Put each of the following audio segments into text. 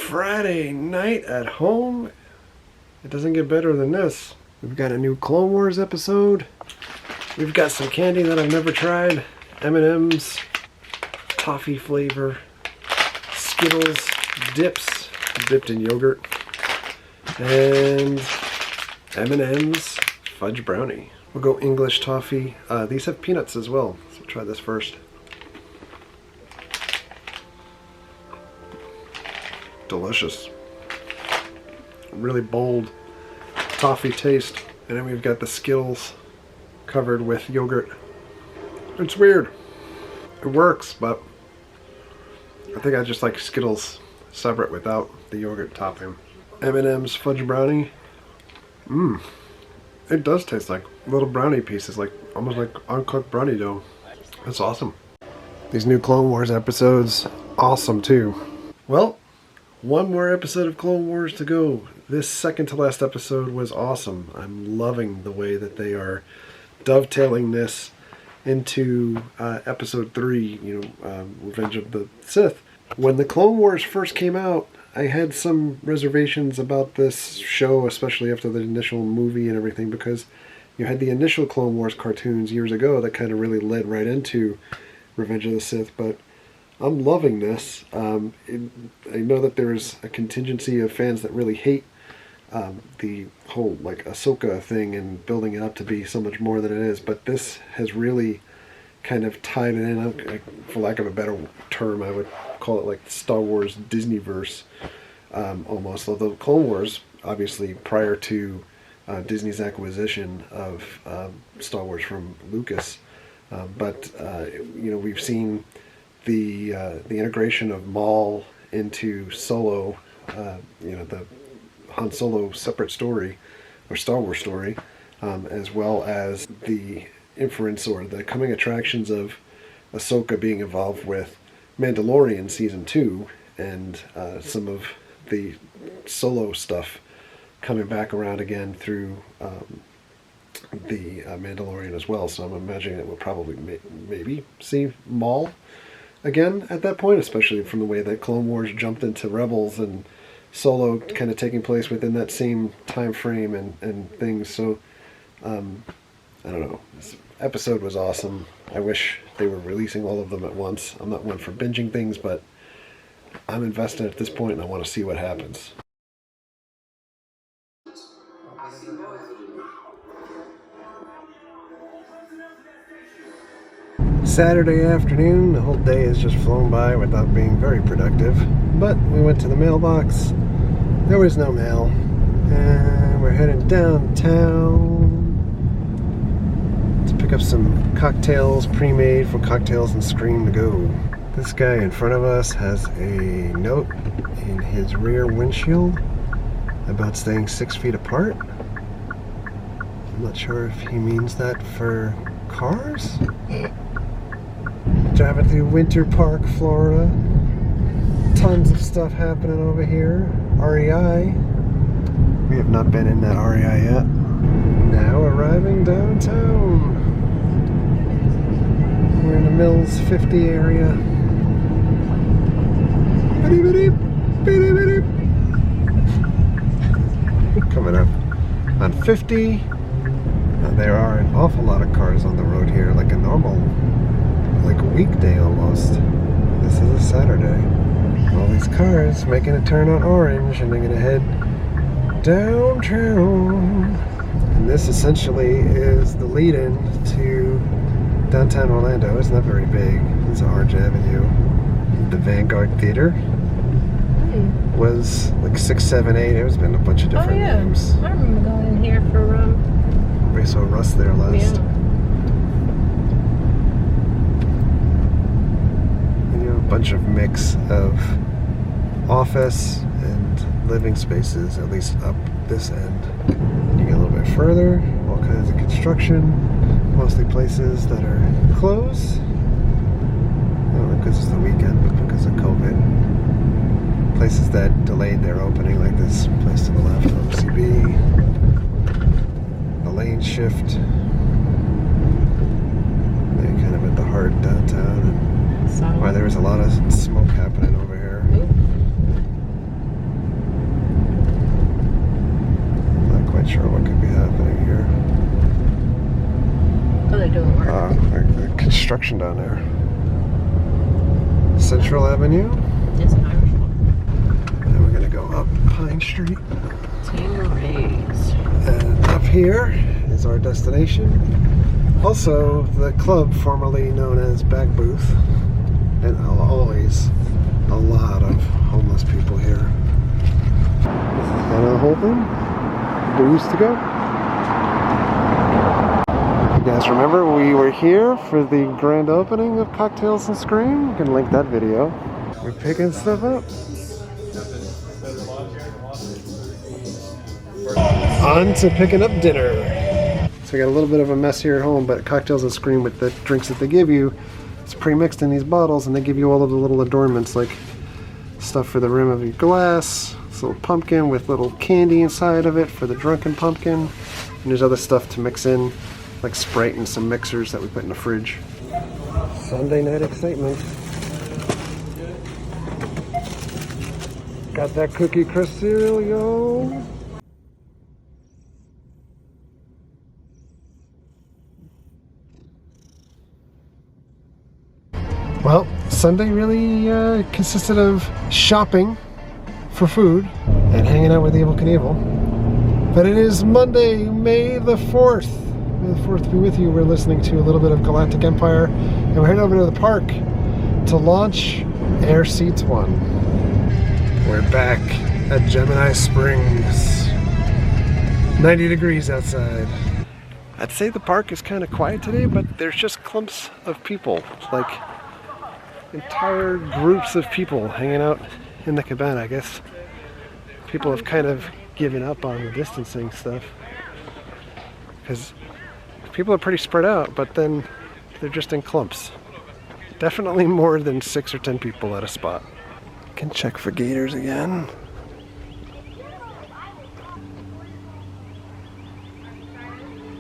Friday night at home. It doesn't get better than this. We've got a new Clone Wars episode. We've got some candy that I've never tried. M&M's, toffee flavor, Skittles, dips, dipped in yogurt, and M&M's fudge brownie. We'll go English toffee. These have peanuts as well, so try this first. Delicious. Really bold toffee taste. And then we've got the Skittles covered with yogurt. It's weird. It works, but I think I just like Skittles separate without the yogurt topping. M&M's fudge brownie. It does taste like little brownie pieces, like almost like uncooked brownie dough. That's awesome. These new Clone Wars episodes, awesome too. Well, one more episode of Clone Wars to go. This second to last episode was awesome. I'm loving the way that they are dovetailing this into episode 3, Revenge of the Sith. When the Clone Wars first came out, I had some reservations about this show, especially after the initial movie and everything, because you had the initial Clone Wars cartoons years ago that kind of really led right into Revenge of the Sith, but I'm loving this. I know that there's a contingency of fans that really hate the whole Ahsoka thing and building it up to be so much more than it is, but this has really kind of tied it in. For lack of a better term, I would call it like Star Wars Disneyverse almost. Although Clone Wars, obviously, prior to Disney's acquisition of Star Wars from Lucas, but we've seen the integration of Maul into Solo, the Han Solo separate story, or Star Wars story, as well as the inference or the coming attractions of Ahsoka being involved with Mandalorian Season 2, and some of the Solo stuff coming back around again through the Mandalorian as well. So I'm imagining that we'll probably maybe see Maul again at that point, especially from the way that Clone Wars jumped into Rebels and Solo kind of taking place within that same time frame and things. So I don't know. This episode was awesome. I wish they were releasing all of them at once. I'm not one for binging things, but I'm invested at this point and I want to see what happens. Saturday afternoon, the whole day has just flown by without being very productive, but we went to the mailbox. There was no mail, and we're heading downtown to pick up some cocktails pre-made for Cocktails and Scream to Go. This guy in front of us has a note in his rear windshield about staying 6 feet apart. I'm not sure if he means that for cars. Driving through Winter Park, Florida. Tons of stuff happening over here. REI. We have not been in that REI yet. Now arriving downtown. We're in the Mills 50 area. Coming up on 50. There are an awful lot of cars on the road here, like a normal, like a weekday almost. This is a Saturday. All these cars making a turn on orange, and they're gonna head downtown. And this essentially is the lead-in to downtown Orlando. It's not very big. It's Orange Avenue. The Vanguard Theater was like 6, 7, 8. There's been a bunch of different names. I remember going in here for We saw Russ there last. Yeah. Bunch of mix of office and living spaces, at least up this end. And you get a little bit further, all kinds of construction, mostly places that are closed. Not because it's the weekend, but because of COVID. Places that delayed their opening, like this place to the left, OCB. The lane shift. They're kind of at the heart downtown. Why there was a lot of smoke happening over here. construction down there. Central Avenue. It's an Irish one. And we're gonna go up Pine Street. Tangerines. And up here is our destination. Also, the club formerly known as Back Booth. And always a lot of homeless people here. This is kind of a whole thing. We used to go. You guys remember we were here for the grand opening of Cocktails and Scream? You can link that video. We're picking stuff up. On to picking up dinner. So we got a little bit of a mess here at home, but Cocktails and Scream, with the drinks that they give you, it's pre-mixed in these bottles, and they give you all of the little adornments, like stuff for the rim of your glass, this little pumpkin with little candy inside of it for the drunken pumpkin, and there's other stuff to mix in, like Sprite and some mixers that we put in the fridge. Sunday night excitement. Got that Cookie Crisp cereal, yo. Well, Sunday really consisted of shopping for food and hanging out with Evel Knievel. But it is Monday, May the 4th. May the 4th be with you. We're listening to a little bit of Galactic Empire, and we're heading over to the park to launch Air Seats 1. We're back at Gemini Springs. 90 degrees outside. I'd say the park is kind of quiet today, but there's just clumps of people, like entire groups of people hanging out in the cabana. I guess people have kind of given up on the distancing stuff because people are pretty spread out, but then they're just in clumps. Definitely more than 6 or 10 people at a spot. Can check for gators again.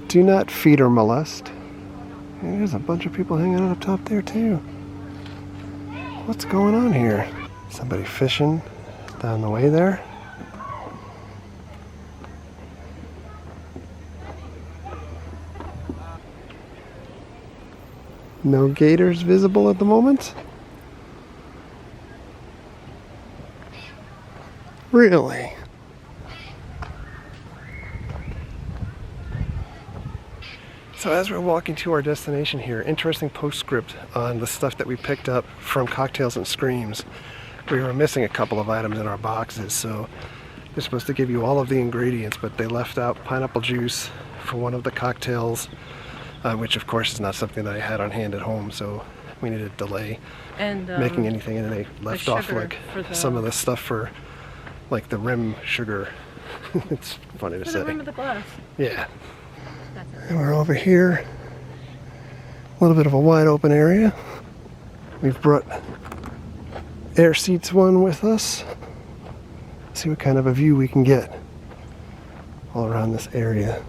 Do not feed or molest. And there's a bunch of people hanging out up top there too. What's going on here? Somebody fishing down the way there? No gators visible at the moment? Really? So as we're walking to our destination here, interesting postscript on the stuff that we picked up from Cocktails and Screams. We were missing a couple of items in our boxes, so they're supposed to give you all of the ingredients, but they left out pineapple juice for one of the cocktails, which of course is not something that I had on hand at home, so we needed to delay making anything, and they left off like some of the stuff for like the rim sugar. It's funny to say. The rim of the glass. Yeah. And we're over here, a little bit of a wide open area. We've brought Air Seats 1 with us. See what kind of a view we can get all around this area.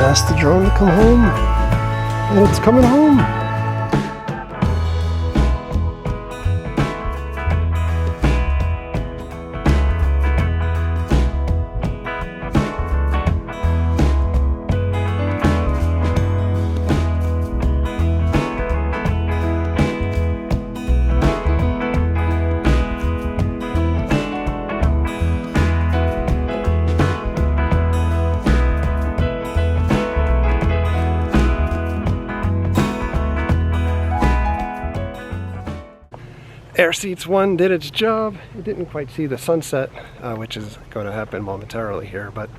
asked the drone to come home, and it's coming home. Air Seats 1 did its job. It didn't quite see the sunset, which is going to happen momentarily here, but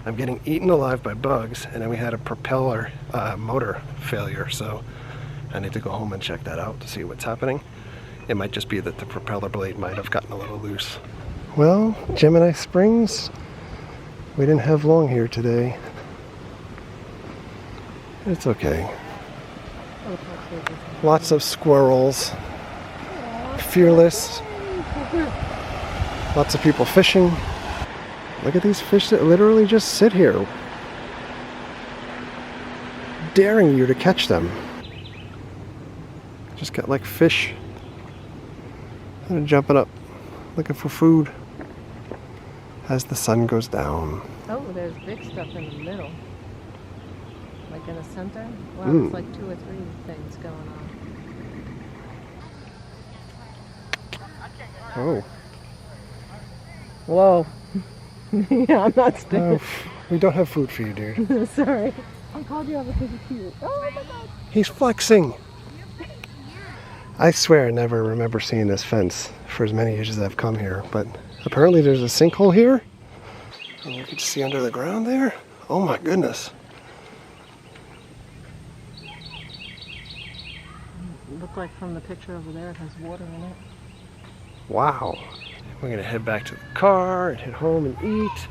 I'm getting eaten alive by bugs, and then we had a propeller motor failure, so I need to go home and check that out to see what's happening. It might just be that the propeller blade might have gotten a little loose. Well, Gemini Springs, we didn't have long here today. It's okay. Lots of squirrels. Fearless. Lots of people fishing. Look at these fish that literally just sit here, daring you to catch them. Just got like fish. They're jumping up, looking for food as the sun goes down. Oh, there's big stuff in the middle. Like in the center? Wow, it's like 2 or 3 things going on. Oh. Whoa. Yeah, I'm not staying. We don't have food for you, dude. Sorry. I called you out because you're cute. Oh my god. He's flexing. I swear I never remember seeing this fence for as many years as I've come here, but apparently there's a sinkhole here. And you can see under the ground there. Oh my goodness. It looked like from the picture over there it has water in it. Wow. We're gonna head back to the car and head home and eat.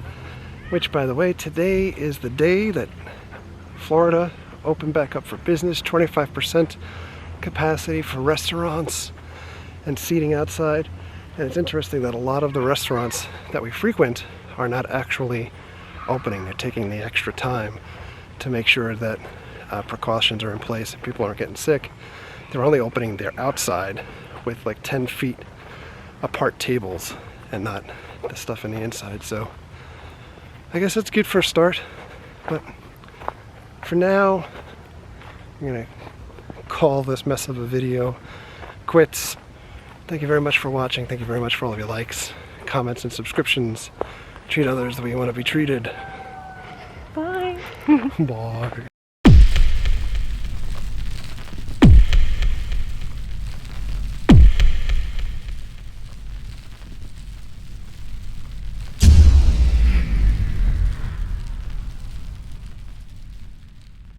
Which, by the way, today is the day that Florida opened back up for business. 25% capacity for restaurants and seating outside. And it's interesting that a lot of the restaurants that we frequent are not actually opening. They're taking the extra time to make sure that precautions are in place and people aren't getting sick. They're only opening their outside with like 10 feet apart tables and not the stuff in the inside. So I guess that's good for a start, but for now I'm gonna call this mess of a video quits. Thank you very much for watching. Thank you very much for all of your likes, comments, and subscriptions. Treat others the way you want to be treated. Bye. Bye.